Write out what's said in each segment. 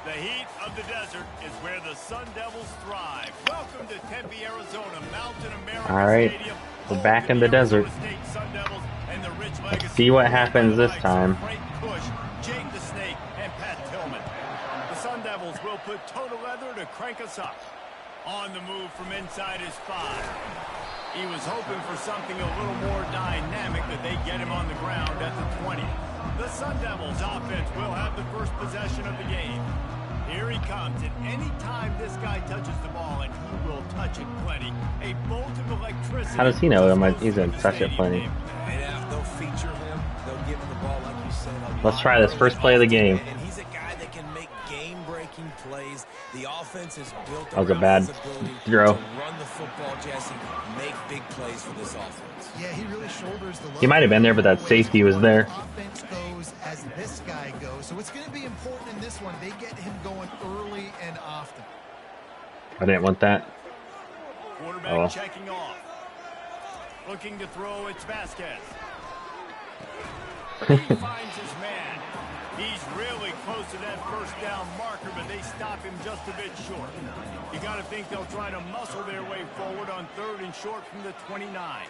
The heat of the desert is where the Sun Devils thrive. Welcome to Tempe, Arizona, Mountain America All right, Stadium. we're back in the desert. Let's see what happens this time. Jake the Snake and Pat Tillman. The Sun Devils will put total leather to crank us up. On the move from inside his 5. He was hoping for something a little more dynamic, that they get him on the ground at the 20. The Sun Devils offense will have the first possession of the game. Here he comes, and any time this guy touches the ball, and he will touch it plenty, a bolt of electricity. How does he know he's going to touch it plenty? They'll feature him. They'll give him the ball, like you said. Let's try this first play of the game. And he's a guy that can make game-breaking plays. The offense is built that was a bad throw. Run the football, Jesse. Make big plays for this offense. Yeah, he really shoulders the load. He might have been there, but that safety was there. Offense goes as this guy goes, so it's going to be important in this one. They get him going early and often. I didn't want that. Quarterback checking off. Looking to throw, it's Vasquez. He finds his man. He's really close to that first down marker, but they stop him just a bit short. You got to think they'll try to muscle their way forward on 3rd and short from the 29.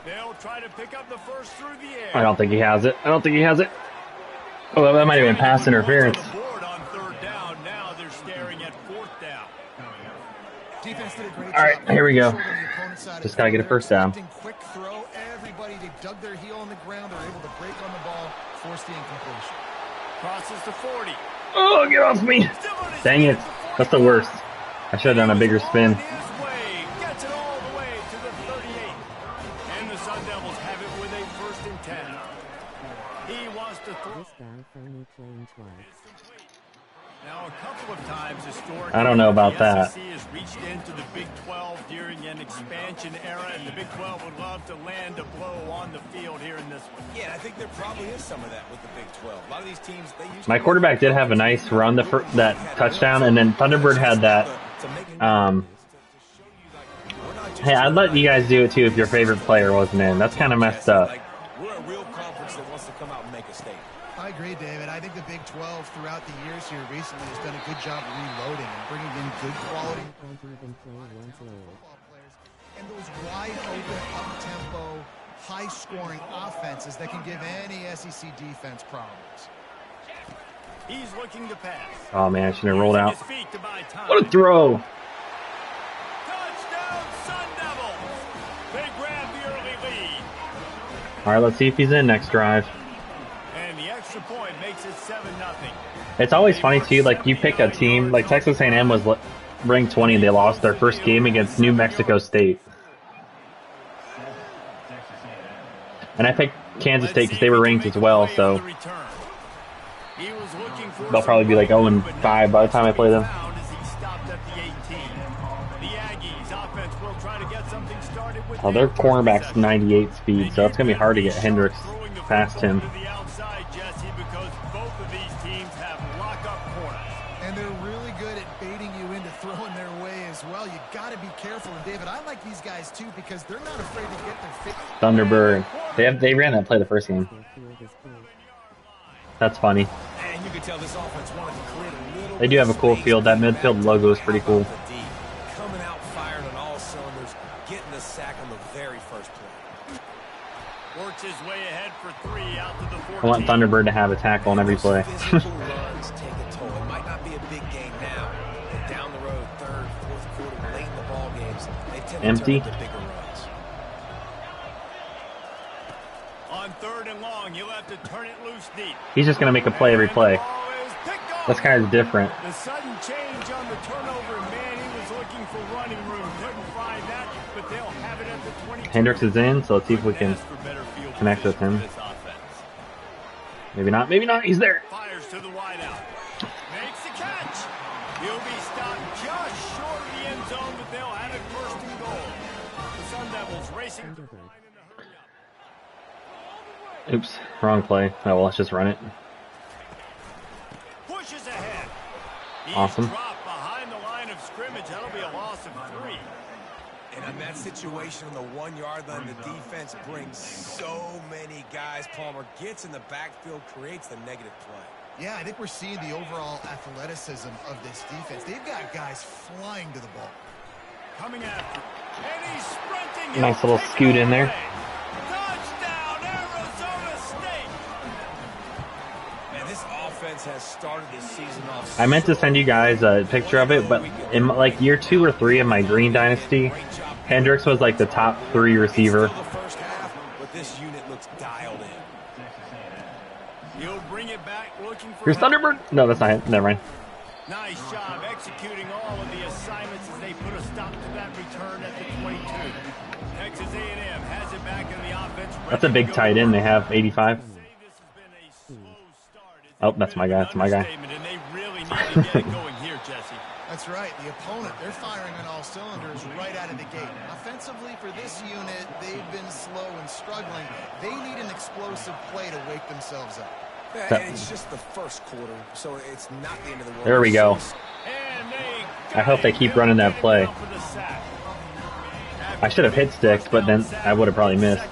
They'll try to pick up the first through the air. I don't think he has it. I don't think he has it. Oh, that might have been pass interference. On 3rd down. Now they're staring at 4th down. Defense did a great All right, job. here we go. Just got to get a first down. Quick throw. Everybody, they dug their heel on the ground. They're able to break on the ball, force the incompletion. Crosses to 40. Oh, get off me. Dang it. That's the worst. I should have done a bigger spin. Gets it all the way to the 38. And the Sun Devils have it with a 1st and 10. He wants to throw. This guy phony playing twice. Now, a couple of times historically, I don't know about that. The SEC has reached into the Big 12 during an expansion era, and the Big 12 would love to land a blow on the field here in this one. Yeah, I think there probably is some of that with the Big 12. A lot of these teams, they used My quarterback did have a nice run, that touchdown, and then Thunderbird had that. Hey, I'd let you guys do it too if your favorite player wasn't in. That's kind of messed up. We're a real conference that wants to come out and make a statement. I agree, David. I think the Big 12 throughout the years here recently has done a good job reloading and bringing in good quality football players and those wide open, up-tempo, high-scoring offenses that can give any SEC defense problems. He's looking to pass. Oh man, I should have rolled out. What a throw! Touchdown, Sun Devils! They grab the early lead. All right, let's see if he's in next drive. And the extra point makes it 7-0. It's always funny too, like you pick a team, like Texas A&M was ranked 20 and they lost their first game against New Mexico State. And I picked Kansas State because they were ranked as well, so they'll probably be like 0-5 by the time I play them. Oh, their cornerback's 98 speed, so it's going to be hard to get Hendricks past him. And they're really good at baiting you into throwing their way as well. You got to be careful. And David, I like these guys too because they're not afraid to get their fit. Thunderbird. They ran that play the first game. That's funny. And you can tell this offense wanted to create a little. They do have a cool field. That midfield logo is pretty cool. Coming out fired on all cylinders, getting the sack on the very first play. Works his way ahead for 3 out to the 14. I want Thunderbird to have a tackle on every play. Physical runs take a toll. It might not be a big game now, but down the road, 3rd, 4th quarter, late in the ball games, they tend Empty. to turn into bigger runs. On 3rd and long, he'll have to turn it loose deep. He's just going to make a play every play. This guy is different. The sudden change on the turnover, man, he was looking for running room. Couldn't find that, but they'll have it at the 22. Hendricks is in, so let's see if we can connect with him. Maybe not. Maybe not. He's there. Fires to the wideout. Makes the catch. He'll be stopped just short of the end zone, but they'll have it 1st and goal. The Sun Devils racing. Oops, wrong play. Oh well, let's just run it. Pushes ahead. He's Awesome. dropped behind the line of scrimmage. That'll be a loss of 3. And in that situation on the 1-yard line, the defense brings so many guys. Palmer gets in the backfield, creates the negative play. Yeah, I think we're seeing the overall athleticism of this defense. They've got guys flying to the ball. Coming after. And he's sprinting. Nice little scoot in there. Touchdown, Arizona State. Man, this offense has started this season off. I meant to send you guys a picture of it, but in like year 2 or 3 of my Green Dynasty, Hendricks was like the top 3 receiver. Still the first half, but this unit looks dialed in. He'll bring it back looking for Here's Thunderbird? No, that's not him. Never mind. Nice job executing all of the assignments as they put a stop to that return at the 22. Texas A&M has it back in the offense. That's a big tight end they have, 85. Oh, that's my guy. That's my guy. And they really need to get it going here, Jesse. That's right. The opponent, they're firing on all cylinders right out of the gate. Offensively, for this unit, they've been slow and struggling. They need an explosive play to wake themselves up. Yeah, and it's just the first quarter, so it's not the end of the world. There we go. I hope they keep running that play. I should have hit sticks, but then I would have probably missed.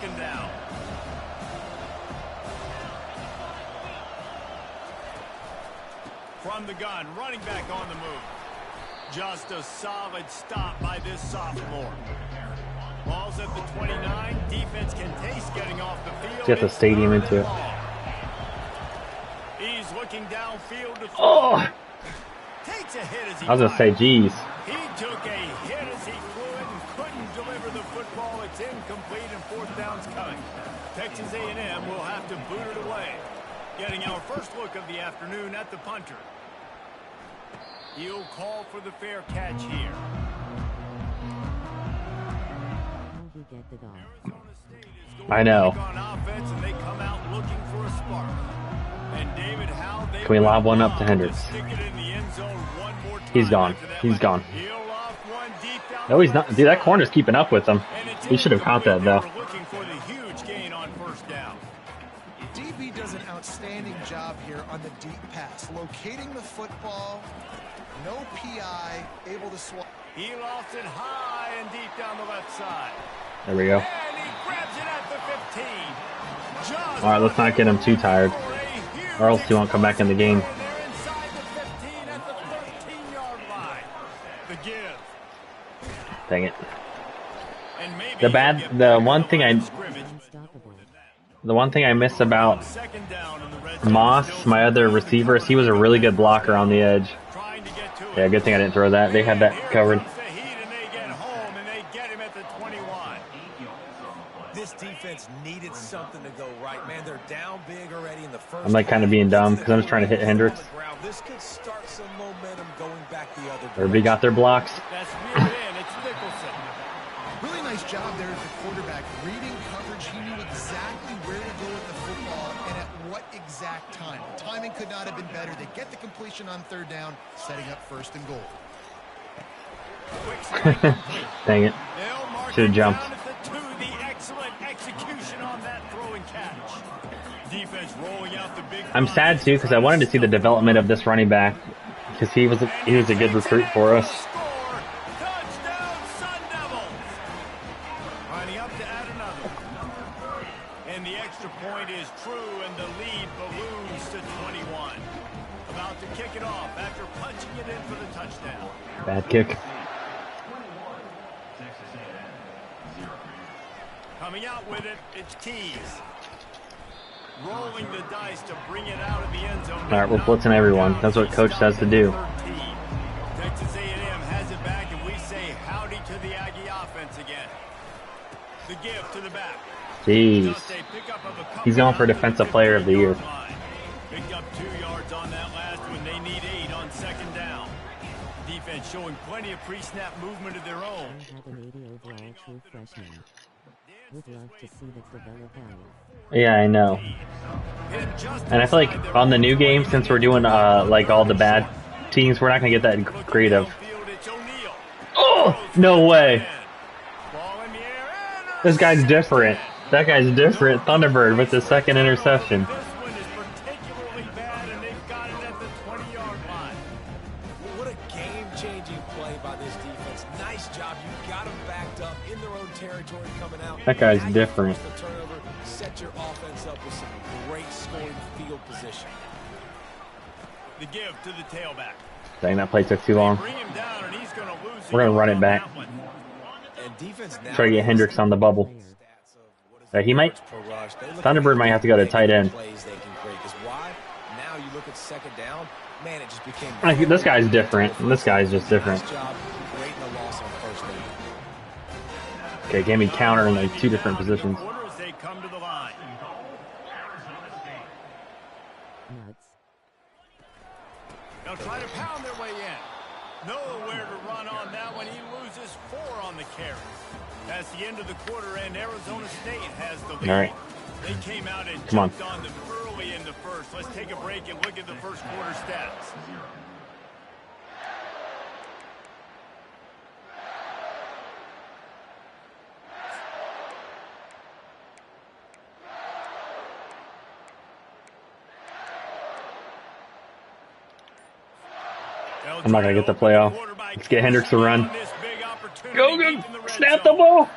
From the gun, running back on the move. Just a solid stop by this sophomore. Ball's at the 29. Defense can taste getting off the field. Get the stadium into it. He's looking downfield to Oh! Takes a hit as he I was going to say, geez. He took a hit as he threw it and couldn't deliver the football. It's incomplete and fourth down's coming. Texas A&M will have to boot it away. Getting our first look of the afternoon at the punter. He'll call for the fair catch here. How'd you get the dog? Arizona State is going I know. on offense, and they come out looking for a spark. And David, how they Can we lob one up to Hendricks? stick it in the end zone one more time He's gone. after that He's one. gone. He'll loft one deep down No, he's the not. Dude, that corner's keeping up with him. And it's He should have caught that, though. incomplete. They were looking for the huge gain on first down. DB does an outstanding job here on the deep pass, locating the football, no PI, able to swat. He lofts it high and deep down the left side. There we go. And he grabs it at the 15. Just All right, let's not get him too tired, for a huge or else he won't come back in the game. And they're inside the 15 at the 13-yard line. The give. Dang it. And maybe The bad- he'll get the back one on thing the line I- of scrimmage. Unstoppable. The one thing I miss about Second down in the red zone. Moss, Still my other receiver, is he was a really good blocker on the edge. trying to get to it. Yeah, good thing I didn't throw that. They had that Here covered. comes the heat, and they get home, and they get him at the 21. This defense needed something to go right, man. They're down big already in the first. I'm like kind of being dumb because I'm just trying to hit Hendricks. On the ground. This could start some momentum going back the other direction. Everybody got their blocks. That's reared in. It's Nicholson. Really nice job there as the quarterback. Reading coverage, he knew exactly where to go with the football and at what exact time. The timing could not have been better. They get the completion on third down, setting up first and goal. Quick swing complete. Dang it. They'll mark Should've it jumped. down at the 2. The excellent execution on that throw and catch. Defense rolling out the big. I'm sad too because I wanted to see the development of this running back because he was a good recruit for us. Score. Touchdown, Sun Devils. Lining up to add another. And the extra point is true, and the lead balloons to 21. About to kick it off after punching it in for the touchdown. Bad kick. Coming out with it, it's Keys. Rolling the dice to bring it out of the end zone. All right, we're blitzing everyone. That's what coach says to do. Texas A&M has it back, and we say howdy to the Aggie offense again. The give to the back. Jeez. Just a pickup of a couple He's going for yards Defensive at the Player of the Year. 50-yard line. Picked up 2 yards on that last one. They need 8 on second down. Defense showing plenty of pre-snap movement of their own. I have an 80 overall true freshman. Would love to see that develop out. Yeah, I know. And I feel like on the new game, since we're doing like all the bad teams, we're not gonna get that creative. Oh, no way! This guy's different. That guy's different. Thunderbird with the second interception. This one is particularly bad, and they've got it at the 20-yard line. What a game-changing play by this defense. Nice job. You got them backed up in their own territory coming out. That guy's Now you different. force the turnover, set your offense up with some great scoring field position. The give to the tailback. Dang, that play took too long. Bring him down, and he's going to lose. We're going to run it back. And defense now Try to get Hendricks on the bubble. He might. Thunderbird might have to go to tight end. Now you look at second down, man, it just became This guy's different. This guy's just different. Okay, gave me counter in like 2 different positions. They'll try to pound their way in. Nowhere to run on that one. He loses 4 on the carry. That's the end of the quarter, and Arizona State has the lead. All right. They came out and Come on. jumped on them early in the first. Let's take a break and look at the first quarter stats. I'm not going to get the play off. Let's get Hendricks to run. Go, go. Snap the ball.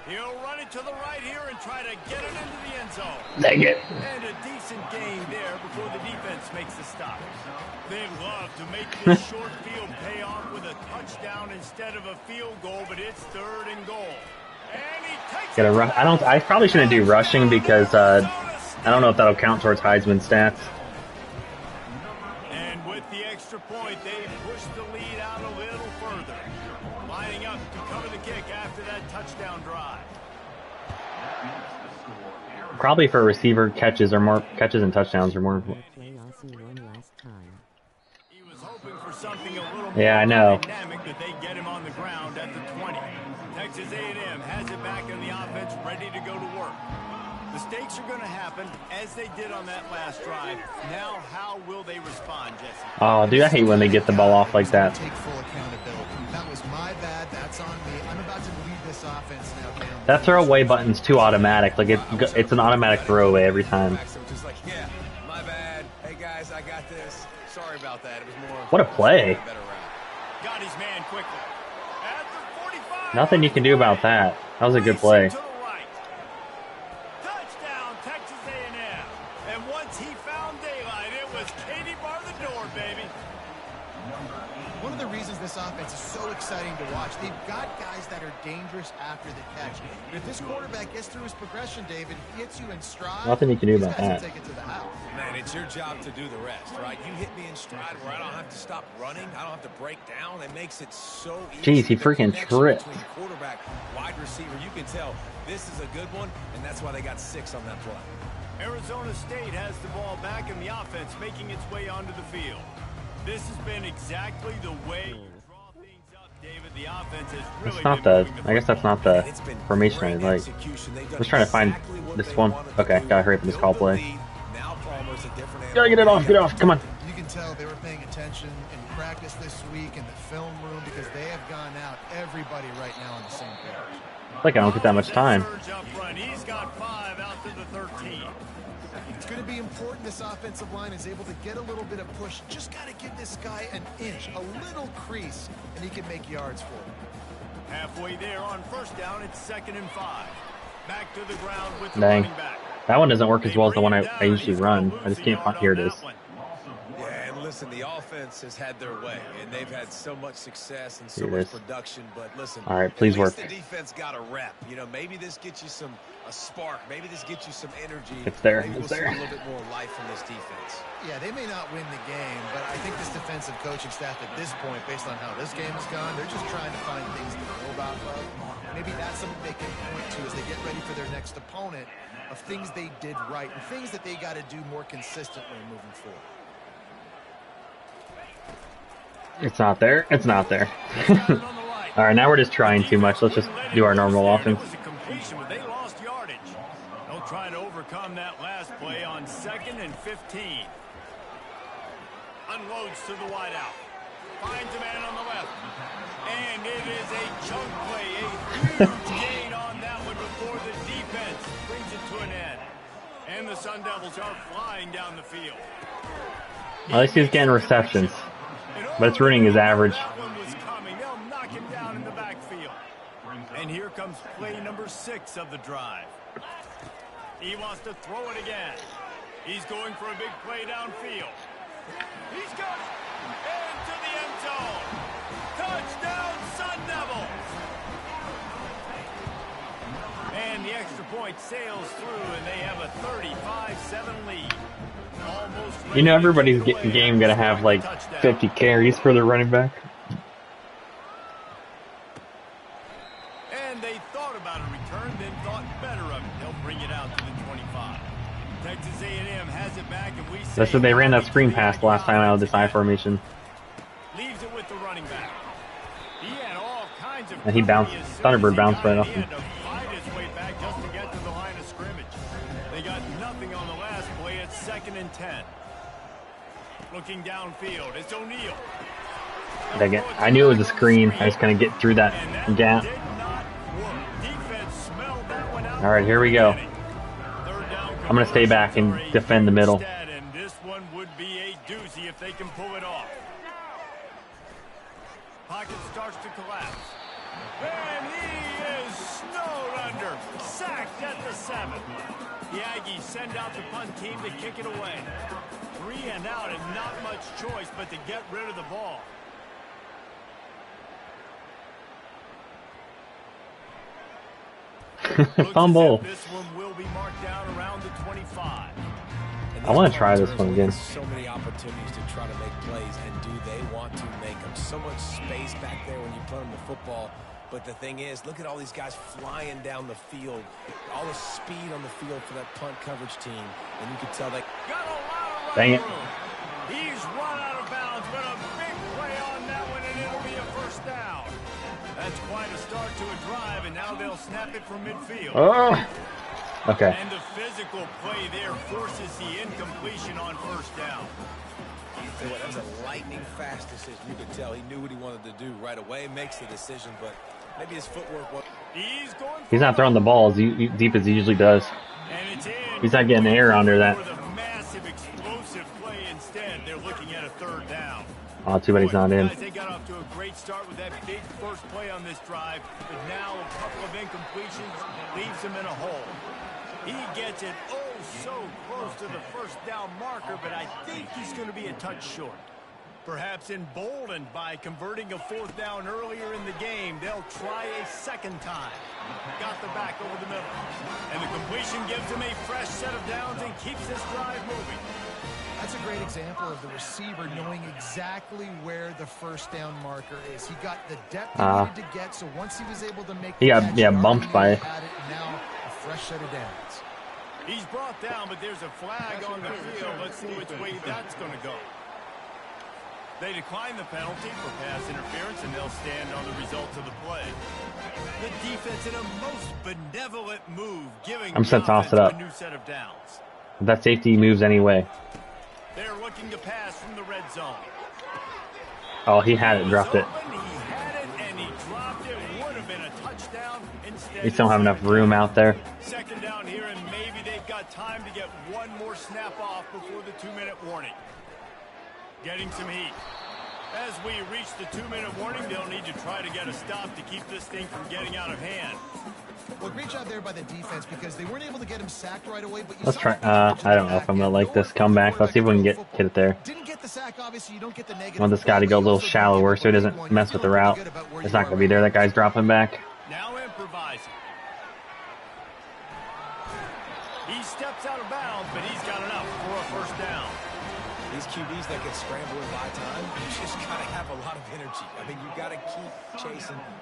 He'll run it to the right here and try to get it into the end zone. Dang it. And a decent gain there before the defense makes the stop. They'd love to make this short field pay off with a touchdown instead of a field goal, but it's 3rd and goal. And he takes Get a rush. I probably shouldn't do rushing because I don't know if that'll count towards Heisman stats. And with the extra point, they push the lead out a little further. Lining up to cover the kick after that touchdown drive. Probably for receiver catches and touchdowns are more important. Play also won last time. He was hoping for something a little Yeah, I know. dynamic, that they get him on the ground at the 20. Texas A&M has it back in the offense, ready to go to work. Mistakes are going to happen, as they did on that last drive. Now, how will they respond, Jesse? Oh, dude, I hate when they get the ball off like that. Take full accountability. That was my bad. That's on me. I'm about to lead this offense now, Cam. That throwaway button's too automatic. Like it's an automatic throwaway every time. Just like, yeah, my bad. Hey guys, I got this. Sorry about that. It was more. What a play. Got his man quickly. At the 45. Nothing you can do about that. That was a good play. To the right. Touchdown, Texas A&M. And once he found daylight, it was Katie bar the door, baby. One of the reasons this offense is so exciting to watch, they've got guys that are dangerous after the catch. But if this quarterback gets through his progression, David, he hits you in stride. Nothing you can do about that. Take it to the house. Man, it's your job to do the rest, right? You hit me in stride where I don't have to stop running. I don't have to break down. It makes it so easy. Jeez, he freaking tripped. Between quarterback, wide receiver, you can tell this is a good one, and that's why they got 6 on that play. Arizona State has the ball back in the offense, making its way onto the field. This has been exactly the way you draw things up, David. The offense has really It's not the. I guess that's not the formation I like. I was trying to find this one. Okay, gotta hurry up in this call play. Gotta get it off. Get it off. Come on. You can tell they were paying attention in practice this week in the film room because they have gone out, everybody right now on the same page. Like I don't get that much time. He's got 5 out to the 13. It's going to be important this offensive line is able to get a little bit of push. Just got to give this guy an inch, a little crease, and he can make yards for it. Halfway there on first down, it's 2nd and 5. Back to the ground with the Dang. running back. That one doesn't work as well as the one I usually run. I just can't find. Here it is. Yeah, and listen, the offense has had their way, and they've had so much success and so much production. But listen, all right, please work. The defense got a rep. You know, maybe this gets you a spark. Maybe this gets you some energy. It's there. Maybe It's we'll there. see a little bit more life from this defense. Yeah, they may not win the game, but I think this defensive coaching staff at this point, based on how this game has gone, they're just trying to find things to build off of. Maybe that's something they can point to as they get ready for their next opponent, of things they did right and things that they got to do more consistently moving forward. It's not there. It's not there. All right, now we're just trying too much. Let's just do our normal offense. They lost yardage. They'll try to overcome that last play on 2nd and 15. Unloads to the wideout. Finds a man on the left. And it is a chunk play. A huge gain on that one before the defense brings it to an end. And the Sun Devils are flying down the field. At least he's getting receptions. But it's ruining his average. That one was coming. They'll knock him down in the backfield. And here comes play number 6 of the drive. He wants to throw it again. He's going for a big play downfield. He's got it. Into the end zone. Touchdown, Sun Devils. And the extra point sails through, and they have a 35-7 lead. Almost You know everybody's game gonna have like 50 carries for their running back. And they thought about a return, then thought better of it. They'll bring it out to the 25. Texas A&M has it back, and we say That's what they ran that screen pass the last time out of this I formation. Leaves it with the running back. He had all kinds of And he bounced. Thunderbird bounced right off him. him. He had to fight his way back just to get to the line of scrimmage. They got nothing on the last play. It's 2nd and 10. Looking downfield, it's O'Neal. I knew it was a screen. I was gonna get through that gap. All right, here we go. I'm gonna stay back and defend the middle. And this one would be a doozy if they can pull it off. Pocket starts to collapse. And he is snowed under. Sacked at the 7. The Aggies send out the punt team to kick it away. 3 and out and not much choice but to get rid of the ball. Fumble. This one will be marked down around the 25. I want to try this one again. So many opportunities to try to make plays, and do they want to make them? So much space back there when you put them the football. But the thing is, look at all these guys flying down the field. All the speed on the field for that punt coverage team. And you can tell they got a lot of Dang it. room. He's run out of bounds, but a big play on that one, and it'll be a first down. That's quite a start to a drive, and now they'll snap it from midfield. Oh. Okay. And the physical play there forces the incompletion on first down. Boy, that's a lightning fast decision. You could tell he knew what he wanted to do right away. Makes the decision, but maybe his footwork was. He's not throwing the ball as deep as he usually does. And it's in. He's not getting air under that. For the massive explosive play instead, they're looking at a 3rd down. Oh, too bad he's not in. Guys, they got off to a great start with that big first play on this drive, but now a couple of incompletions leaves him in a hole. He gets it so close to the first down marker, but I think he's going to be a touch short. Perhaps emboldened by converting a 4th down earlier in the game, they'll try a 2nd time. Got the back over the middle. And the completion gives him a fresh set of downs and keeps this drive moving. That's a great example of the receiver knowing exactly where the first down marker is. He got the depth he needed to get, so once he was able to make He got bumped by it. Now a fresh set of downs. He's brought down, but there's a flag on the field. Let's see which way that's going to go. They decline the penalty for pass interference, and they'll stand on the results of the play. The defense in a most benevolent move, giving I'm set to toss it up. a new set of downs. That safety moves anyway. They're looking to pass from the red zone. Oh, he had it, dropped it. He had it, and he dropped it. Would have been a touchdown. Instead, We still don't have enough room out there. 2nd down here, and maybe they've got time to get one more snap off before the 2-minute warning. Getting some heat. As we reach the 2-minute warning, they'll need to try to get a stop to keep this thing from getting out of hand. Well, great job there by the defense because they weren't able to get him sacked right away. But you Let's saw try. I don't know if I'm gonna like this comeback. Let's see if we can get it there. Didn't get the sack, obviously. You don't get the negative. I want this guy to go a little shallower so he doesn't mess with the route. It's not gonna be there. That guy's dropping back. Now improvising. He steps out of bounds, but he's got enough for a first down. These QBs that get scrambled and buy time, you just got to have a lot of energy. I mean, you got to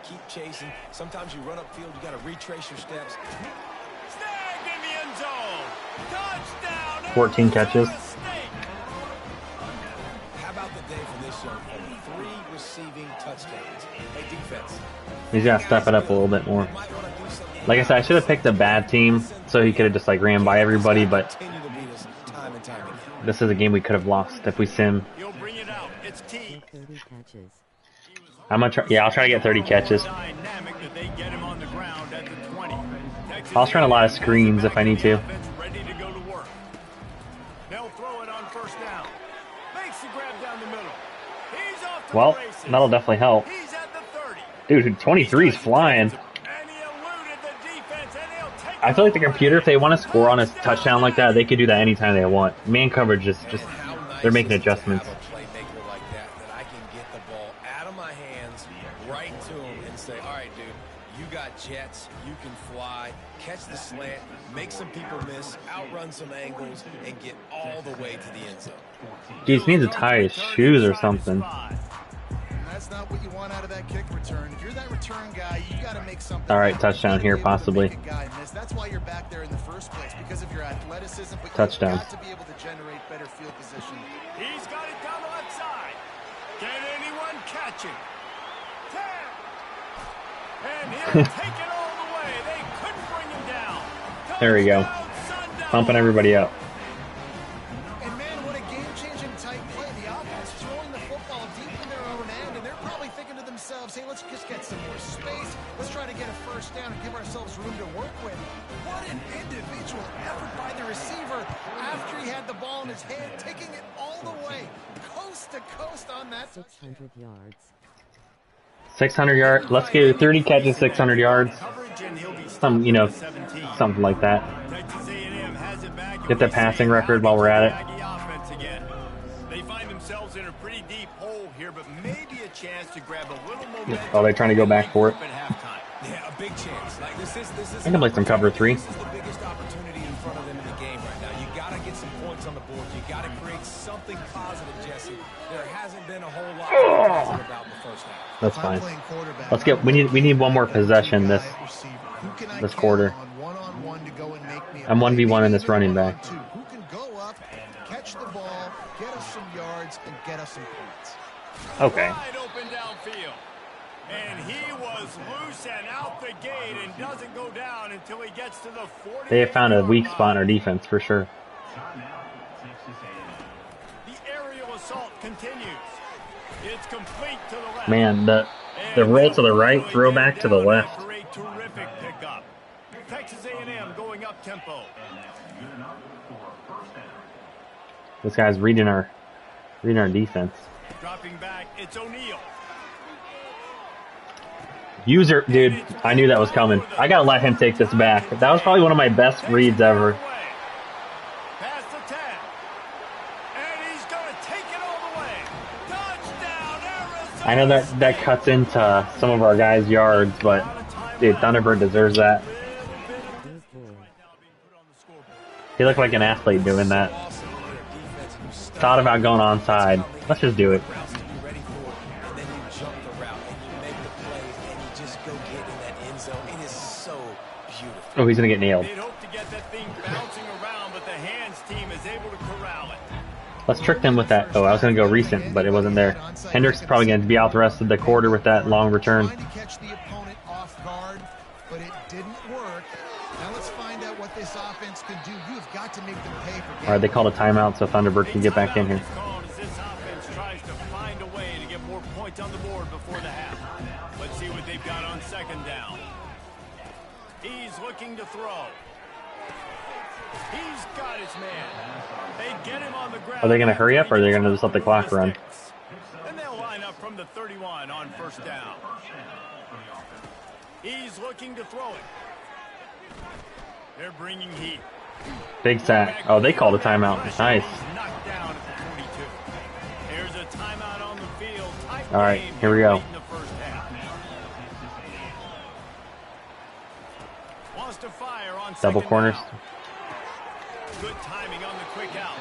keep chasing. Sometimes you run upfield, you got to retrace your steps. Snagged in the end zone. Touchdown. 14 catches. How about the day for this young fella? 3 receiving touchdowns. Hey, defense. He's got to step it up a little bit more. Like I said, I should have picked a bad team so he could have just like ran by everybody, but this is a game we could have lost if we sim. He'll bring it out. It's T. 30 catches. I'm gonna try. Yeah, I'll try to get 30 catches. Dynamic that they get him on the ground at the 20. I'll run a lot of screens if I need to. Ready to go to work. They'll throw it on first down. Makes the grab down the middle. He's off to Well, the races. that'll definitely help. He's at the 30. Dude, 23's flying. And he eluded the defense, and he'll take I feel like the computer, if they want to score on a touchdown like that, they could do that anytime they want. Man coverage is just They're making is to adjustments. have a playmaker like that I can get the ball out of my hands right to him and say, all right, dude, you got jets, you can fly, catch the slant, make some people miss, outrun some angles, and get all the way to the end zone. Geez, he needs to tie his shoes or something. That's not what you want out of that kick return. If you're that return guy, you got to make something. All right, touchdown here, possibly. That's why you're back there in the first place, because of your athleticism. But touchdown. You've got to be able to generate better field position. He's got it down the left side. Can anyone catch him? 10. And he'll take it all the way. They couldn't bring him down. There we go. Pumping everybody up. And man, what a game-changing type play. The offense throwing the football deep in their own end, and they're probably thinking to themselves, hey, let's just get some more space. Let's try to get a first down and give ourselves room to work with. What an individual effort by the receiver after he had the ball in his hand, taking it all the way, coast to coast on that. 600 yards. 600 yards. Let's get 30 catches, 600 yards. Some, you know, something like that. Get the passing record while we're at it. They find themselves in a pretty deep hole here, but maybe a chance to grab a little momentum. Oh, they're trying to go back for it. Yeah, a big chance. Like this is I can play some cover 3. This is the biggest opportunity in front of them in the game right now. You got to get some points on the board. You got to create something positive, Jesse. There hasn't been a whole lot positive about the first half. That's fine. Let's get. We need one more possession this quarter. I'm 1v1 in this running back. Who can go up, catch the ball, get us some yards, and get us some points. Okay. Wide open downfield. And he was loose and out the gate and doesn't go down until he gets to the 40. They have found a weak spot in our defense for sure. The aerial assault continues. It's complete to the left. Man, the roll to the right, throw back to the left. After a terrific pickup. Texas A&M going up tempo. This guy's reading our defense. Dropping back, it's O'Neal. User, dude, I knew that was coming. I gotta let him take this back. That was probably one of my best reads ever. Past the 10. And he's gonna take it all the way. Touchdown, Arizona. I know that cuts into some of our guys' yards, but dude, Thunderbird deserves that. He looked like an athlete doing that. Thought about going onside. Let's just do it. Oh, he's gonna get nailed. Let's trick them with that. Oh, I was gonna go recent, but it wasn't there. Hendricks is probably gonna be out the rest of the quarter with that long return. Trying to catch the opponent off guard, but it didn't work. Now let's find out what this offense can do. You've got to make them pay for. All right, they called a timeout, so Thunderbird can get back in here. This offense tries to find a way to get more points on the board before the half. Let's see what they've got on second down. He's looking to throw. He's got his man. They get him on the ground. Are they going to hurry up, or are they going to just let the clock run? And they'll line up from the 31 on first down. He's looking to throw it. They're bringing heat. Big sack. Oh, they called a timeout. Nice. Knocked down at the 42. There's a timeout on the field. All right, here we go. Wants to fire on Double corners. Good timing on the quick out.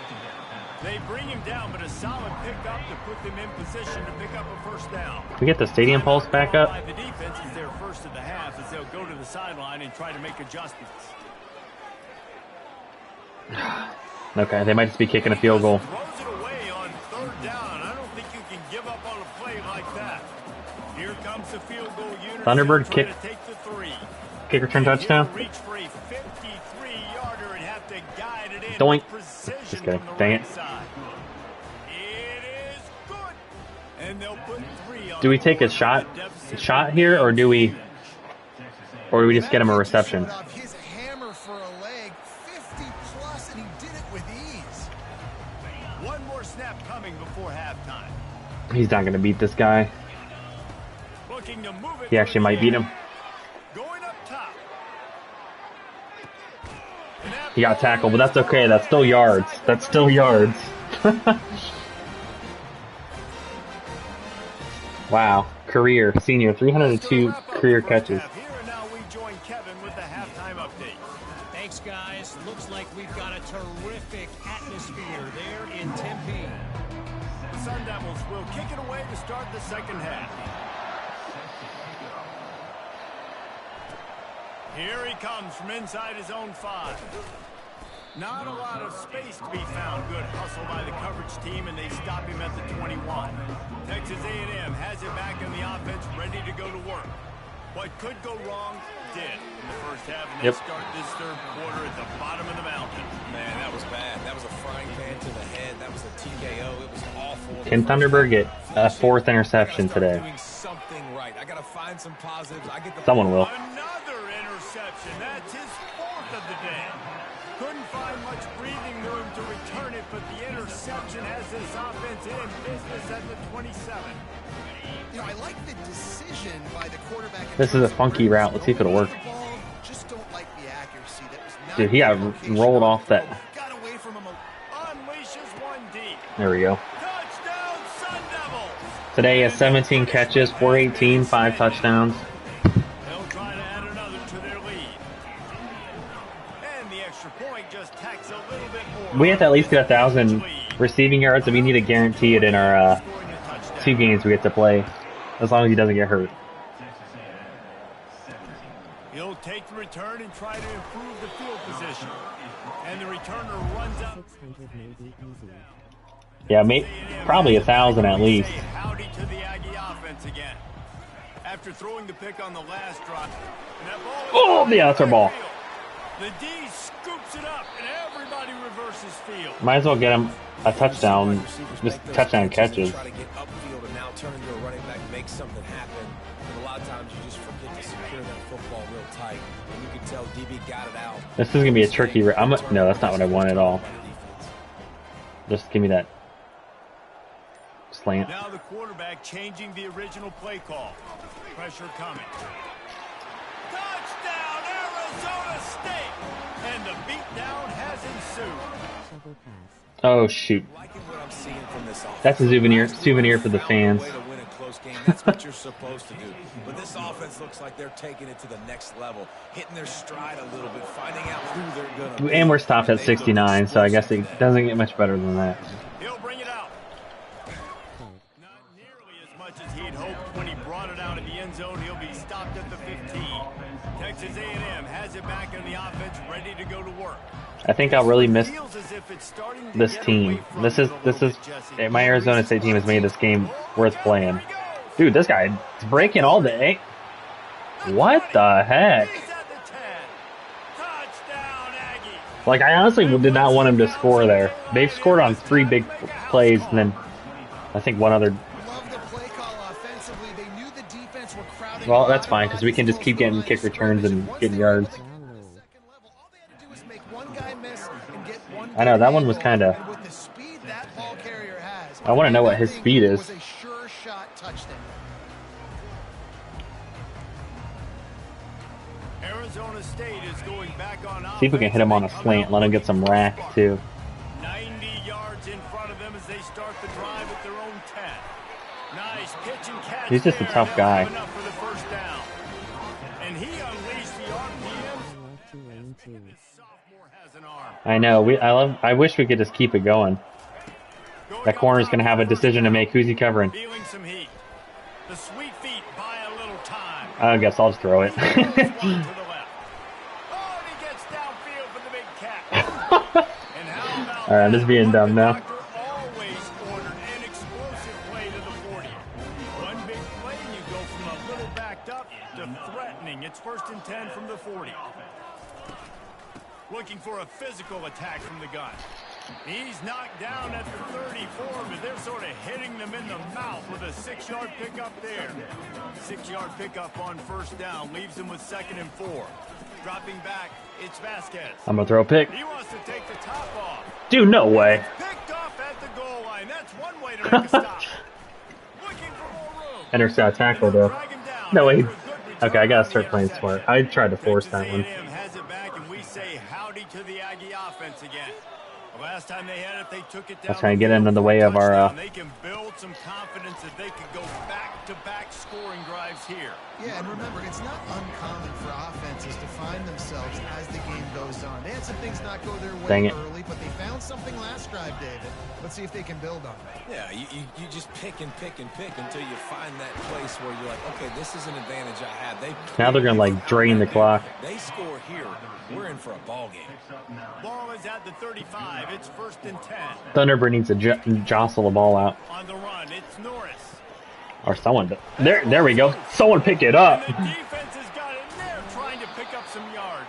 They bring him down, but a solid pickup to put them in position to pick up a first down. Can we get the stadium pulse back up? The defense is their first of the half as they'll go to the sideline and try to make adjustments. Okay, they might just be kicking a field goal. Throws it away on third down. I don't think you can give up on a play like that. Here comes the field goal unit. Thunderbird kick. Take the 3. Kick return touchdown. Reach for a 53-yarder and have to guide it in. Doink. Precision Just kidding. from the Dang right it. side. It is good. And they'll put 3 on. Do we take a shot here, or do we just get him a reception? His hammer for a leg, 50 plus, and he did it with ease. One more snap coming before halftime. He's not going to beat this guy. Looking to move it. He actually might beat him. Going up top. He got tackled, but that's okay. That's still yards. That's still yards. Wow. Career. Senior. 302 career catches. Here and now we join Kevin with the halftime update. Thanks, guys. Looks like we've got a terrific atmosphere there in Tempe. The Sun Devils will kick it away to start the second half. Here he comes from inside his own 5. Not a lot of space to be found. Good hustle by the coverage team, and they stop him at the 21. Texas A&M has it back in the offense, ready to go to work. What could go wrong did in the first half, and they start this third quarter at the bottom of the mountain. Man, that was bad. That was a frying pan to the head. That was a TKO. It was awful. Can Thunderbird get a 4th interception today? Doing something right. I gotta find some positives. Someone will. Another interception. That's his 4th of the day. Couldn't find much breathing room to return it, but the interception has this offense in business at the 27. You know, I like the decision by the quarterback. This is a funky route. Let's see if it'll work. Just don't like the accuracy. That was not Dude, he got rolled off that. Got away from him. Unleashes one deep. There we go. Touchdown, Sun Devils. Today he has 17 catches, 418, 5 touchdowns. They'll try to add another to their lead. And the extra point just tacks a little bit more. We have to at least get 1,000 receiving yards, and we need to guarantee it in our 2 games we get to play, as long as he doesn't get hurt. He'll take the return and try to improve the field position. And the returner runs out. 600 may be easy. Yeah, probably 1,000 at least. Howdy to the Aggie offense again. After throwing the pick on the last drive. And that ball Oh, yeah, that's our ball. The D scoops it up, and everybody reverses field. Might as well get him a touchdown, just touchdown catches. Try to get upfield and now turn into a running back, make something happen. And a lot of times you just forget to secure that football real tight. And you can tell DB got it out. This is going to be a tricky... No, that's not what I want at all. Just give me that slant. Now the quarterback changing the original play call. Pressure coming. Touchdown, Arizona State! And the beatdown has ensued. Shovel pass. Oh, shoot. Liking what I'm seeing from this offense. That's a souvenir for the fans. Way to win a close game. That's what you're supposed to do. But this offense looks like they're taking it to the next level, hitting their stride a little bit, finding out who they're going to be. And we're stopped at 69, so I guess it doesn't get much better than that. He'll bring it out. Not nearly as much as he'd hoped when he brought it out of the end zone. He'll be stopped at the 15. Texas A&M has it back in the offense, ready to go to work. I think I'll really miss Feels as if it's starting to this get team. away from This him is a little bit, Jesse. my Arizona State team has made this game worth playing. Dude, this guy is breaking all day. What the heck? He's at the 10. Touchdown, Aggie. Like, I honestly did not want him to score there. They've scored on 3 big plays, and then I think one other. Love the play call offensively. They knew the defense were crowding. Well, that's fine, because we can just keep getting kick returns and getting yards. I know, that one was kind of... I want to know what his speed is. Was a sure shot touchdown. Arizona State is going back on offense. See if we can hit him on a slant, let him get some rack, too. 90 yards in front of them as they start the drive at their own 10. Nice pitch and catch. He's just a tough guy. Enough for the first down. And he unleashed the RPMs. Love to lane 2. Sophomore has an arm. I know. I wish we could just keep it going. That corner's going to have a decision to make. Who's he covering? Feeling some heat. The sweet feet buy a little time. I guess I'll just throw it. To the left. Oh, and he gets downfield for the big cat. And how about Alright, I'm just being dumb now. Doctor always ordered an explosive play to the 40. One big play and you go from a little backed up to threatening. It's 1st and 10 from the 40. Looking for a physical attack from the gun. He's knocked down at the 34, but they're sort of hitting them in the mouth with a 6-yard pickup there. 6-yard pickup on 1st down leaves them with 2nd and 4. Dropping back, it's Vasquez. I'm going to throw a pick. He wants to take the top off. Dude, no way. Picked off at the goal line. That's one way to make a stop. Looking for more room. Intercept tackle, though. Drag him down. No, wait. After a good return Okay, I got to from start the playing outside. smart. I tried to force that one. Texas A&M has it back, and we say howdy to the Aggie offense again. The last time they had it, they took it down. Let's try and get into the way of our. They can build some confidence that they could go back-to-back scoring drives here. Yeah, and remember, it's not uncommon for offenses to find themselves as the game goes on. They had some things not go their way early, but they found something last drive, David. Let's see if they can build on it. Yeah, you just pick and pick and pick until you find that place where you're like, okay, this is an advantage I have. Now they're gonna like drain the clock. They score here, we're in for a ball game. Ball is at the 35. It's 1st and 10. Thunderbird needs to jostle the ball out. On the run, it's Norris. Or someone. There we go. Someone pick it up. And the defense has got it in there trying to pick up some yards.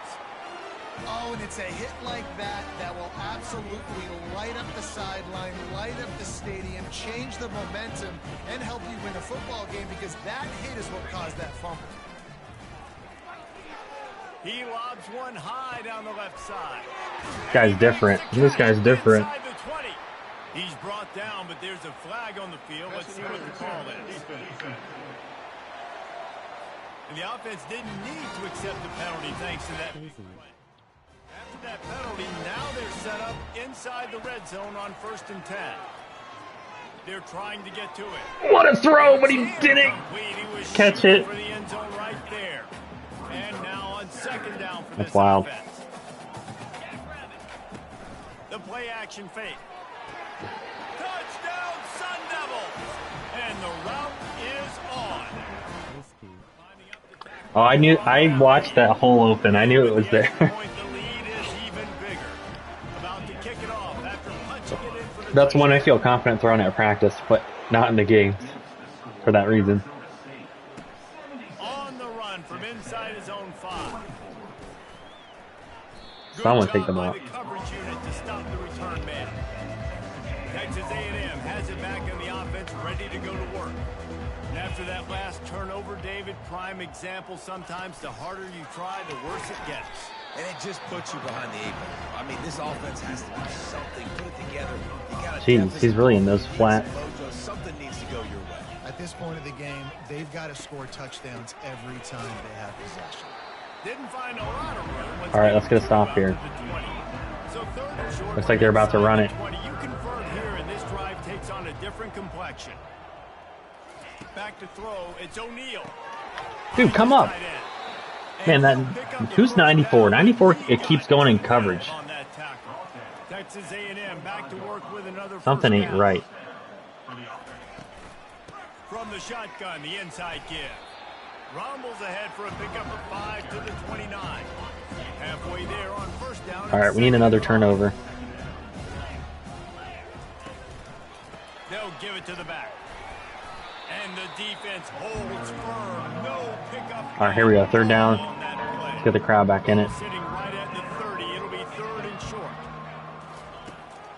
Oh, and it's a hit like that that will absolutely light up the sideline, light up the stadium, change the momentum, and help you win a football game because that hit is what caused that fumble. He lobs one high down the left side. This guy's different. This guy's different. Inside the 20. He's brought down, but there's a flag on the field. Let's see what the call is. And the offense didn't need to accept the penalty thanks to that. After that penalty, now they're set up inside the red zone on 1st and 10. They're trying to get to it. What a throw, but he didn't catch it. For the end zone right there. And now on 2nd down for That's this wild. offense. The play action fake. Touchdown, Sun Devils! And the route is on. Oh, I watched that hole open. I knew it was there. The lead is even bigger. About to kick it off after punching it in for the That's one I feel confident throwing at practice, but not in the games for that reason. on the run from inside his own 5. Someone take the ball. The coverage unit to stop the return man. Texas A&M has it back in the offense, ready to go to work. And after that last turnover, David, prime example, sometimes the harder you try, the worse it gets. And it just puts you behind the 8 ball. I mean, this offense has to do something, put it together. You got Jeez, he's really in those flat. Something needs to go your way. At this point of the game, they've got to score touchdowns every time they have possession. Didn't find a lot of room. All right, let's get a stop here. So 3rd and short. Looks like they're about to run it. You convert here, and this drive takes on a different complexion. Back to throw. It's O'Neal. Dude, come up. Man, that who's 94? 94. It keeps going in coverage. On that tackle. Texas A&M back to work with another. Something ain't right. From the shotgun, the inside give. Rumbles ahead for a pickup of 5 to the 29. Halfway there on 1st down. All right, we need another turnover. They'll give it to the back. And the defense holds firm. No pickup. All right, here we go. 3rd down. On that play. Let's get the crowd back in it. Sitting right at the 30. It'll be 3rd and short.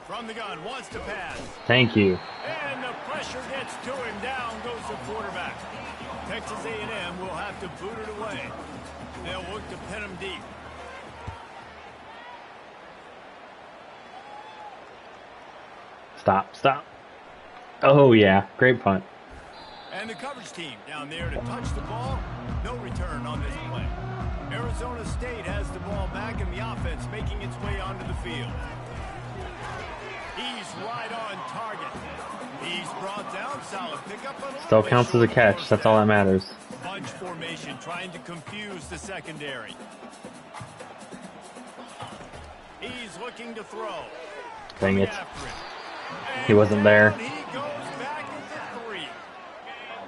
From the gun, wants to pass. Thank you. And the pressure gets to him. Down goes the quarterback. Texas A&M will have to boot it away. They'll look to pin him deep. Stop. Oh, yeah. Great punt. And the coverage team down there to touch the ball. No return on this play. Arizona State has the ball back in the offense, making its way onto the field. He's right on target. He's brought down, solid pickup. Still counts as a catch. That's all that matters. Bunch formation trying to confuse the secondary. He's looking to throw. Dang it. He wasn't there. He goes back into 3.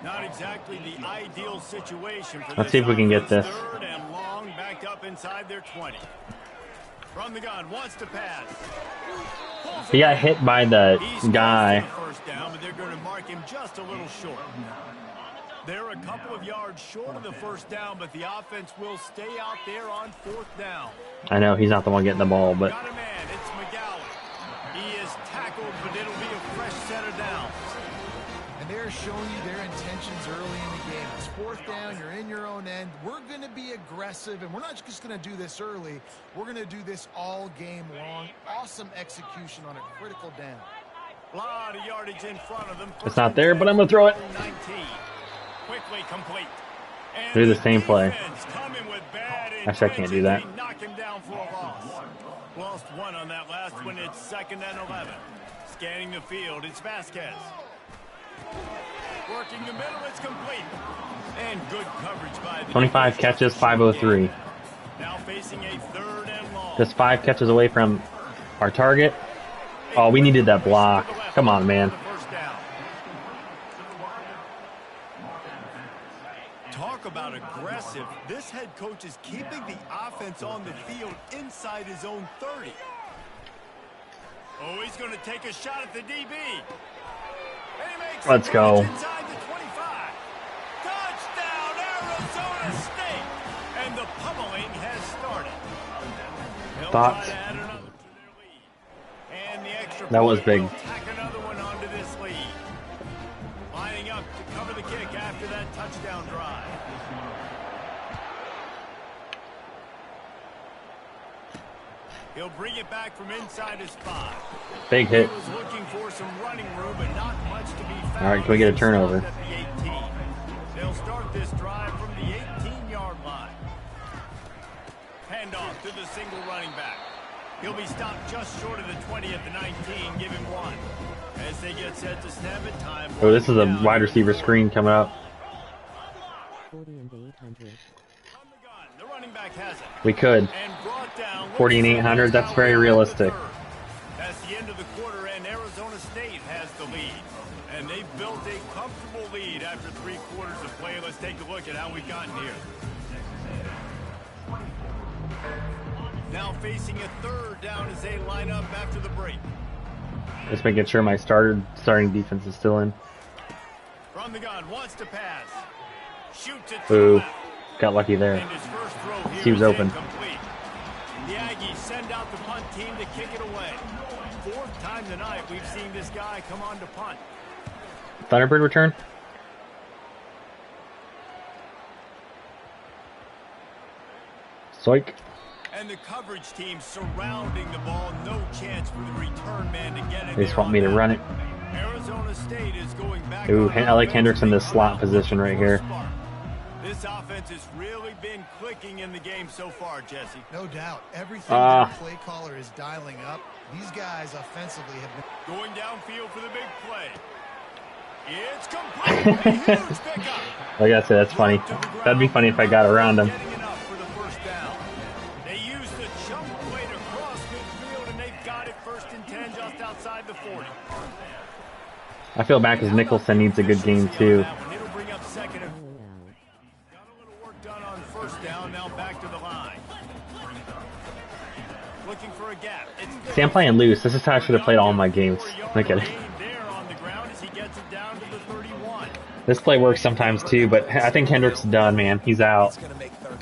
Not exactly the ideal situation for Let's see if we can get this. 3rd and long, backed up inside their 20. From the gun, wants to pass. He got hit by the guy. First down, but they're going to mark him just a little short. They're a couple of yards short of the 1st down, but the offense will stay out there on 4th down. I know he's not the one getting the ball, but Got a man, it's McGowan. He is tackled, but it'll be a fresh set of downs. And they're showing you their intentions early in the game. It's 4th down, you're in your own end. We're going to be aggressive, and we're not just going to do this early. We're going to do this all game long. Awesome execution on a critical down. A lot of yardage in front of them. it's not there, but I'm going to throw it. 19. Quickly complete. And Do the same play. defense coming with bad Actually, I can't do that. intentions. They knock him down for a loss. Lost one on that last one. It's 2nd and 11. Scanning the field, it's Vasquez. Working the middle, it's complete. And good coverage by the 25 catches, 503. Now facing a 3rd and long. Just 5 catches away from our target. Oh, we needed that block. Come on, man. First down. Talk about aggressive. This head coach is keeping the offense on the field inside his own 30. Oh, he's going to take a shot at the DB. And he makes Let's go. inside the 25. Touchdown, Arizona State. And the pummeling has started. They'll Thoughts? try to add another to their lead. And the extra That was point big. will tack another one onto this lead. Lining up to cover the kick after that touchdown drive. He'll bring it back from inside his 5. Big hit. He was looking for some running room, but not much to be found. All right, can we get a turnover? At the 18. They'll start this drive from the 18-yard line. Handoff to the single running back. He'll be stopped just short of the 20 at the 19. Give him 1. As they get set to snap it, time. Oh, this is a wide receiver screen coming up. 40 and 800. On the gun, the running back has it. We could. And brought down 40 and 800, that's very realistic. That's the end of the quarter, and Arizona State has the lead. And they've built a comfortable lead after 3 quarters of play. Let's take a look at how we've gotten here. Now facing a 3rd down as they line up after the break. Just making sure my starting defense is still in. From the gun, wants to pass. Shoots it to the Ooh, left. got lucky there. And his first throw here He was is open. incomplete. The Aggies send out the punt team to kick it away. 4th time tonight we've seen this guy come on to punt. Thunderbird return. Soik. And the coverage team surrounding the ball. No chance for the return man to get it. They just want me to run it. Arizona State is going back. Ooh, on I like offense Hendricks in to this make slot a position right here. spark. This offense has really been clicking in the game so far, Jesse. No doubt. Everything the play caller is dialing up. These guys offensively have been Going downfield for the big play. It's complete. A huge pickup. Like I said, that's funny. That'd be funny if I got around him. Getting enough for the first down. They use the jump play to cross midfield, and they've got it 1st and 10 just outside the 40. I feel bad because Nicholson needs a good game too. It'll bring up 2nd and got a little work done on 1st down. Now back to the line. Looking for a gap. See, I'm playing loose. This is how I should have played all my games. Look at it. There on the ground as he gets it down to the 31. This play works sometimes too, but I think Hendricks is done, man. He's out.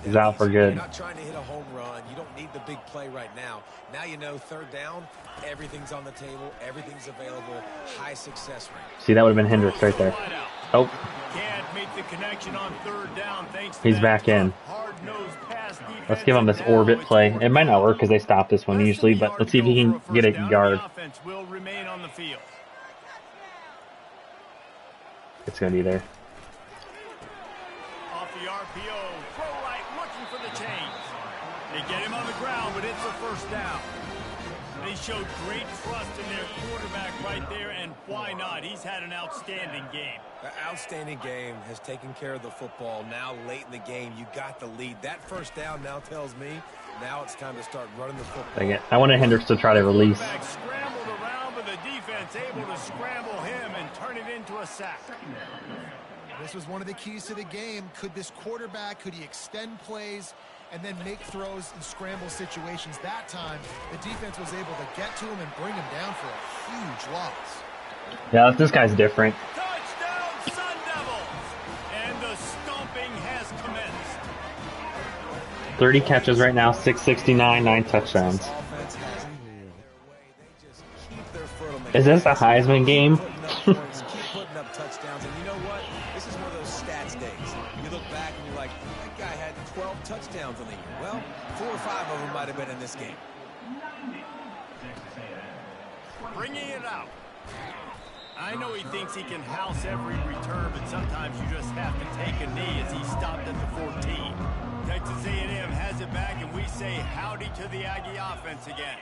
He's out for good. You're not trying to hit a home run. You don't need the big play right now. Now you know 3rd down, everything's on the table, everything's available, high success rate. See, that would have been Hendricks right there. Oh, Can't make the connection on 3rd down thanks to he's that back in. hard-nosed pass defense. Let's give him this orbit play. It might not work because they stop this one usually, but let's see if he can get a yard. The offense will remain on the field. It's going to be there. Off the RPO, throw right, looking for the chains. They get him on the ground, but it's a 1st down. They showed great trust in their quarterback right there, and why not? He's had an outstanding game. An outstanding game, has taken care of the football. Now late in the game, you got the lead. That 1st down now tells me now it's time to start running the football. Dang it. I wanted Hendricks to try to release. Back scrambled around, but the defense able to scramble him and turn it into a sack. This was one of the keys to the game. Could this quarterback, could he extend plays and then make throws in scramble situations? That time, the defense was able to get to him and bring him down for a huge loss. Yeah, this guy's different. Touchdown, Sun Devils! And the stomping has commenced. 30 catches right now, 669, 9 touchdowns. Offense has their way. They just keep their foot on the Is this a Heisman game? Keep putting up touchdowns, and you know what? This is one of those stats days. You look back and you're like, that guy had 12 touchdowns on the year. Well, 4 or 5 of them might have been in this game. Bringing it out. I know he thinks he can house every return, but sometimes you just have to take a knee as he stopped at the 14. Texas A&M has it back, and we say howdy to the Aggie offense again.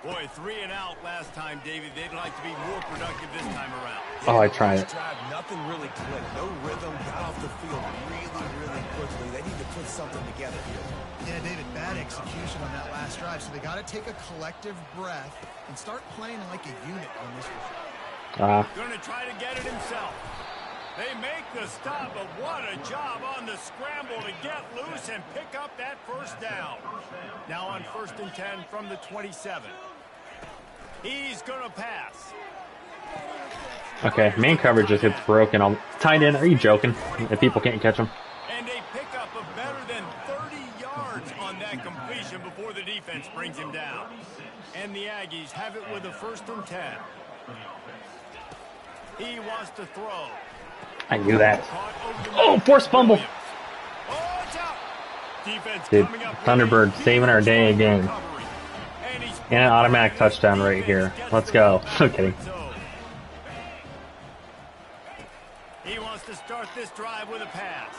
Boy, 3 and out last time, David. They'd like to be more productive this time around. Oh, I tried it. Nothing really clicked. No rhythm. Got off the field really quickly. They need to put something together here. Yeah, David, bad execution on that last drive. So they got to take a collective breath and start playing like a unit on this one. Going to try to get it himself. They make the stop, but what a job on the scramble to get loose and pick up that first down. Now on 1st and 10 from the 27. He's going to pass. Okay, main coverage just gets broken. I'm tight end. Are you joking? If people can't catch him. And a pickup of better than 30 yards on that completion before the defense brings him down. And the Aggies have it with a 1st and 10. He wants to throw. I knew that. Oh, forced fumble. Dude, Thunderbird saving our day again. And an automatic touchdown right here. Let's go. I'm kidding. He wants to start this drive with a pass.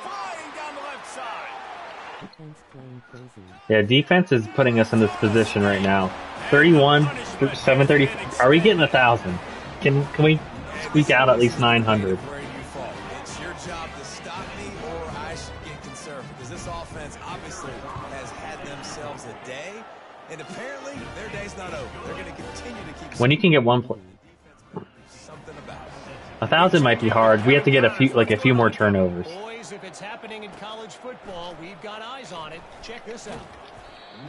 Flying down the left side. Defense playing crazy. Yeah, defense is putting us in this position right now. 31, 730. Are we getting 1,000? Can we squeak out at least 900? Where you fall. It's your job to stop me, or I should get concerned, because this offense obviously has had themselves a day, and apparently their day's not over. They're going to continue to keep. When you can get one play, Something about it. 1,000 might be hard. We have to get a few more turnovers. Boys, if it's happening in college football, we've got eyes on it. Check this out.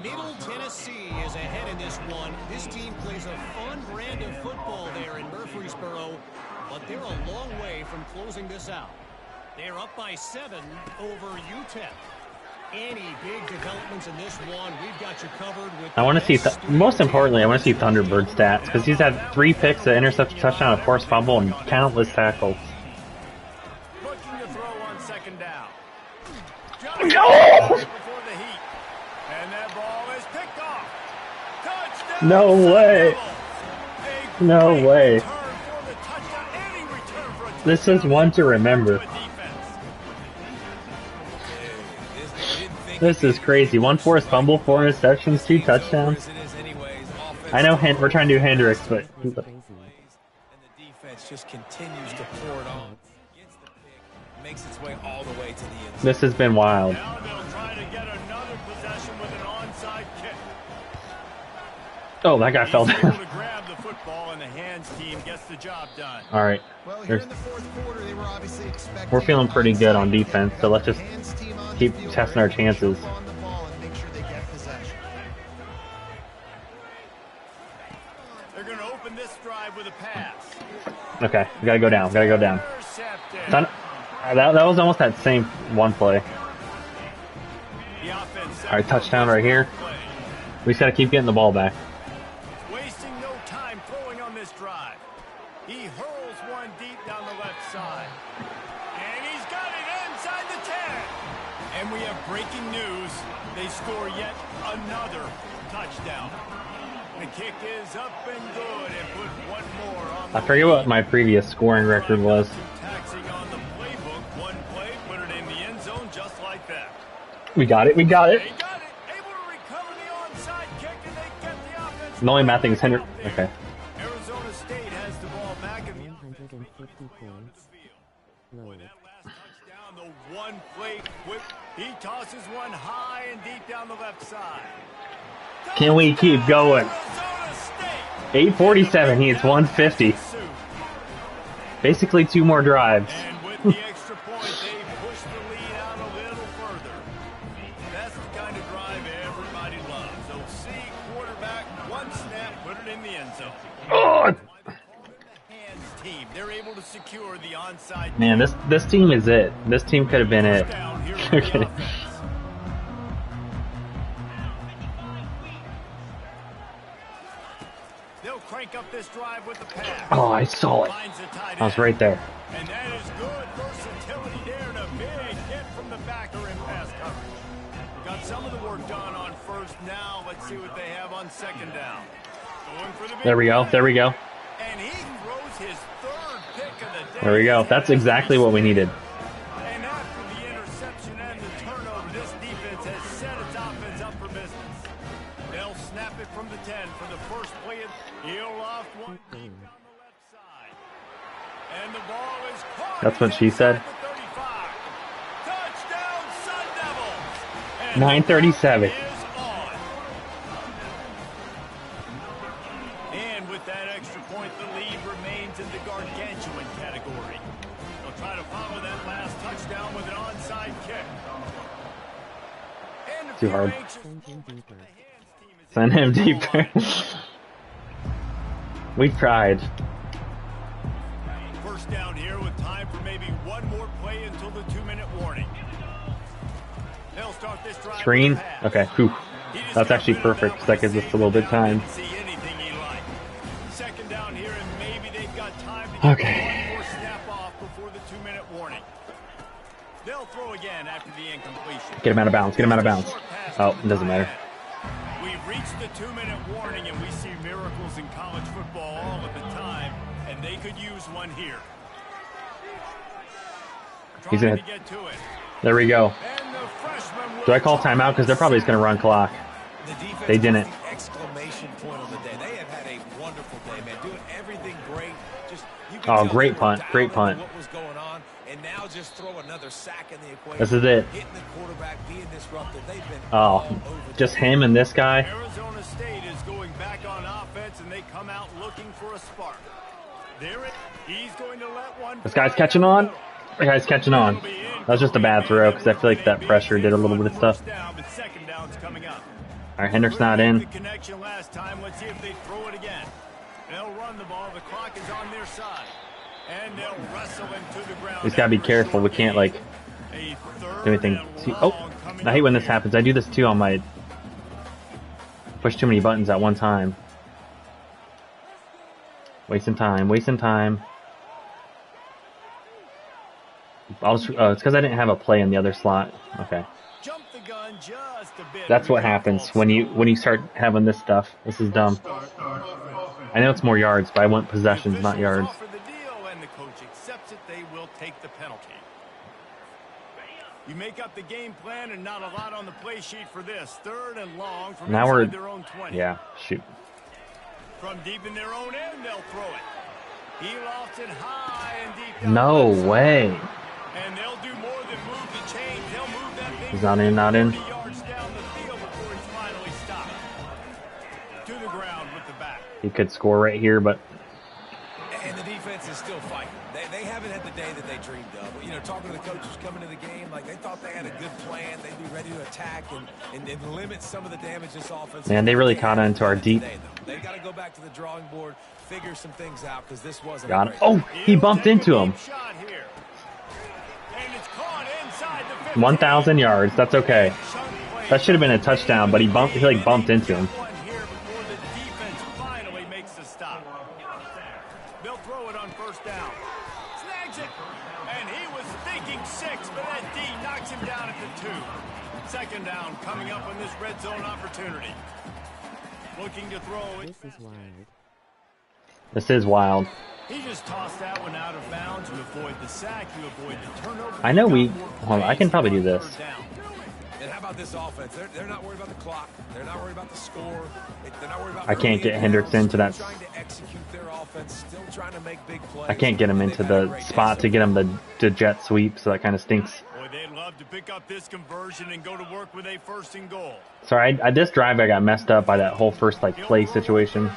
Middle Tennessee is ahead in this one. This team plays a fun brand of football there in Murfreesboro, but they're a long way from closing this out. They're up by 7 over UTEP. Any big developments in this one, we've got you covered with. I want to see, most importantly, I want to see Thunderbird stats, because he's had 3 picks, an interception, touchdown, a forced fumble, and countless tackles. Looking to throw on 2nd down. No! Before the heat. And that ball is picked off. Touchdown. No way. No way. This is one to remember. This is crazy. 1 forced fumble, 4 interceptions, 2 touchdowns. I know we're trying to do Hendricks, but And the defense just continues to pour it on. Gets the pick, makes its way all the way to the end. this has been wild. Now they'll try to get another possession with an onside kick. Oh, that guy fell He's able down. to grab the football, and the hands team gets the job done. All right. Well, here in the 4th quarter, they were obviously expecting. We're feeling pretty good on defense, so let's just keep testing our chances. On the ball and make sure they get possession. They're going to open this drive with a pass. Okay, we gotta go down. Gotta go down. Intercepted. That was almost that same one play. The offense. All right, touchdown right here. We just gotta keep getting the ball back. Wasting no time throwing on this drive. He hurls one deep down the left side. And he's got it inside the 10. And we have breaking news. They score yet another touchdown. The kick is up and good, and put one more on the I forget what my previous scoring record was. taxing on the playbook. One play, put it in the end zone just like that. We got it. We got it. They got it. Able to recover the onside kick, and they get the offense. The only bad thing is Hendrick. Okay. Arizona State has the ball back in the 150 points. Boy, Load. that last touchdown, the one play whip. He tosses one high and deep down the left side. Can we keep going? Arizona State. 847. He hits 150. Basically 2 more drives. And with the extra point, they push the lead out a little further. That's the kind of drive everybody loves. OC quarterback, one snap, put it in the end zone. Oh, Hands team, they're able to secure the onside. man, this team is it. This team could have been it. Down here for the Okay. offense. They'll crank up this drive with the pass. Oh, I saw it. Finds the tight I was end. right there. And that is good versatility there, and a big hit from the backer in pass coverage. Got some of the work done on 1st. Now let's see what they have on 2nd down. Going for the big There we go. play. There we go. And he his third pick of the day. There we go. That's exactly what we needed. And after the interception and the turnover, this defense has set its offense up for business. They'll snap it from the 10 for the first play. He'll loft one deep down the left side. And the ball is caught. That's what she said. Touchdown, Sun Devils. 9:37. And with that extra point, the lead remains in the gargantuan category. They'll try to follow that last touchdown with an onside kick. And Too hard. Send him deeper. Send him deeper. We tried. First down here with time for maybe one more play until the 2-minute warning. They'll start this drive. Screen? Okay, whew. That's actually perfect, because that gives us a little bit of time. See anything he liked. Second down here, and maybe they've got time to get one more snap off before the 2-minute warning. They'll throw again after the incompletion. Get him out of bounds. Get him out of bounds. Oh, it doesn't matter. We've reached the 2-minute warning, and we see miracles in college football all of the time, and they could use one here. He's gonna. To get to it. There we go. And the freshman Do I call timeout? Because they're probably just going to run clock. They didn't. Exclamation point on the day. They have had a wonderful day, man. Doing everything great. Just you can Oh, tell great they were punt. dialed Great into punt. What was going on, and now just throw another sack in the equation. This is it. Hitting the quarterback, being disruptive. They've been Oh, all over just him and this guy. Arizona State is going back on offense, and they come out looking for a spark. There it. He's going to let one. This guy's catching on. The guy's catching on. That was just a bad throw, because I feel like that pressure did a little bit of stuff. Second down's coming up. All right, Hendrick's not in. The connection last time. Let's see if they throw it again. They'll run the ball. The clock is on their side, and they'll wrestle him to the ground. He's got to be careful. We can't like do anything. See, oh, I hate when this happens. I do this too on my push too many buttons at one time. Wasting time. Wasting time. It's because I didn't have a play in the other slot. Okay. Jump the gun just a bit. That's what happens when you start having this stuff. This is dumb. I know it's more yards, but I want possessions, not yards. Offer the deal, and the coach accepts it. They will take the penalty. You make up the game plan, and not a lot on the play sheet for this. Third and long from Now we're, inside their own 20. yeah, shoot. From deep in their own end, they'll throw it. He lofts it high and deep. No way. And they'll do more than move the chains. They'll move that thing. He's not in, not in. 30 yards down the field before he's finally stopped. To the ground with the back. He could score right here, but And the defense is still fighting. They haven't had the day that they dreamed of. You know, talking to the coaches coming to the game, like they thought they had a good plan. They'd be ready to attack and limit some of the damage this offense. man, they really caught on to our deep. They've got to go back to the drawing board, figure some things out, because this wasn't. Got it. Oh, he bumped into him. 1,000 yards. That's okay. That should have been a touchdown, but he like bumped into him. They'll throw it on first down. Snags it, and he was thinking 6, but that D knocks him down at the 2. Second down coming up on this red zone opportunity. Looking to throw it. This is wild. This is wild. He just tossed that one out of bounds. You avoid the sack. You avoid the turnover. I know we. Hold on, I can probably do this. And how about this offense? They're not worried about the clock. They're not worried about the score. They're not worried about. I can't get Hendricks into that. Trying to execute their offense. Still trying to make big plays. I can't get him into the spot to get him the jet sweep, so that kind of stinks. Boy, they'd love to pick up this conversion and go to work with a first and goal. Sorry, this drive I got messed up by that whole first like play situation.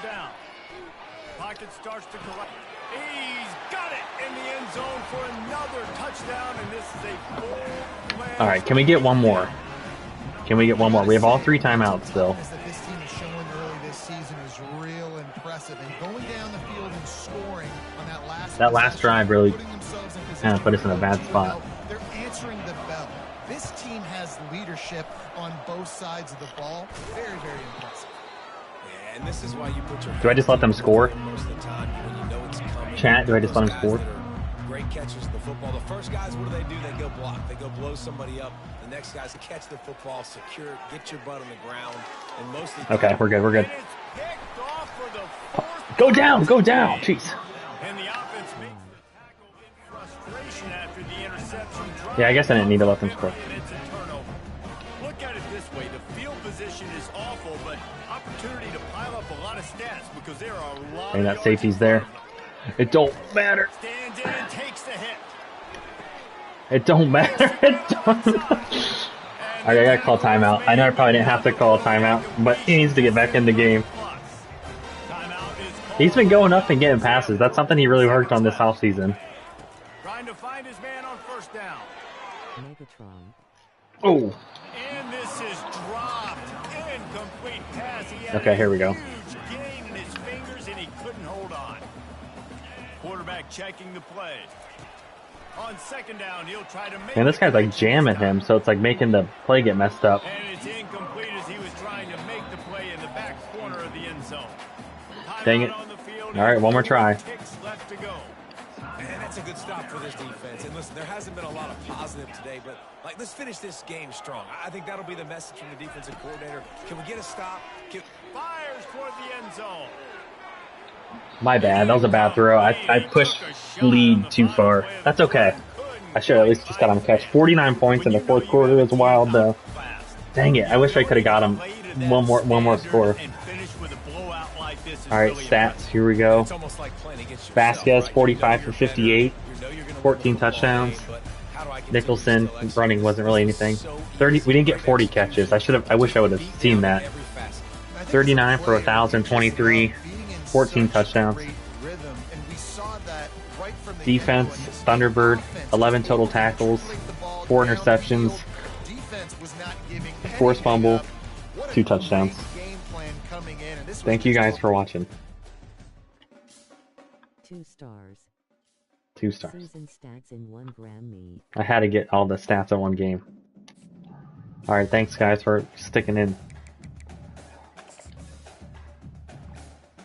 Pocket starts to collect. He's got it in the end zone for another touchdown, and this is a full play. All right, can we get one more? Can we get one more? We have all 3 timeouts still. That this team is showing early this season is real impressive, and going down the field and scoring on that last drive really putting themselves in kind of put us in a bad position. spot. They're answering the bell. This team has leadership on both sides of the ball. Very, very impressive. Yeah, and this is why you put your. Do I just let them score? Most of the time when you know it's coming. Chat, do I just let them score? Great catches of the football. The first guys, what do? They go block. They go blow somebody up. The next guys catch the football, secure it, get your butt on the ground, and mostly. Okay, we're good. We're good. And it's picked off for the fourth. Go down! Go down! Jeez. And the offense makes the tackle in frustration after the interception. Yeah, I guess I didn't need to let them score. It's a turnover. Look at it this way. The field position is awful, but opportunity to pile up a lot of stats because there are a lot And of that safety's there. It don't matter. Stands in and takes the hit. It don't matter. It don't. Alright, I gotta call timeout. I know I probably didn't have to call a timeout, but he needs to get back in the game. He's been going up and getting passes. That's something he really worked on this offseason. Trying to find his man on first down. Megatron. Oh. And this is dropped. Incomplete pass. He had Okay, here we go. a huge gain in his fingers and he couldn't hold on. Quarterback checking the play. On second down, he'll try to make. And this guy's like jamming him, so it's like making the play get messed up. And it's incomplete as he was trying to make the play in the back corner of the end zone. Dang it. Alright, one more try. Left to go. And that's a good stop for this defense. And listen, there hasn't been a lot of positive today, but like, let's finish this game strong. I think that'll be the message from the defensive coordinator. Can we get a stop? Fires toward the end zone. My bad. That was a bad throw. I pushed lead too far. That's okay. I should at least just got him a catch. 49 points in the fourth quarter is wild, though. Dang it. I wish I could have got him one more score. Alright, stats. Here we go. Vasquez, 45 for 58. 14 touchdowns. Nicholson, running wasn't really anything. 30. We didn't get 40 catches. I wish I would have seen that. 39 for 1,023. 14 touchdowns. Defense, Thunderbird, 11 total tackles, 4 interceptions, forced fumble, 2 touchdowns. Thank you guys for watching. 2 stars. 2 stars. Season stats in 1 gram me. I had to get all the stats in one game. Alright, thanks guys for sticking in.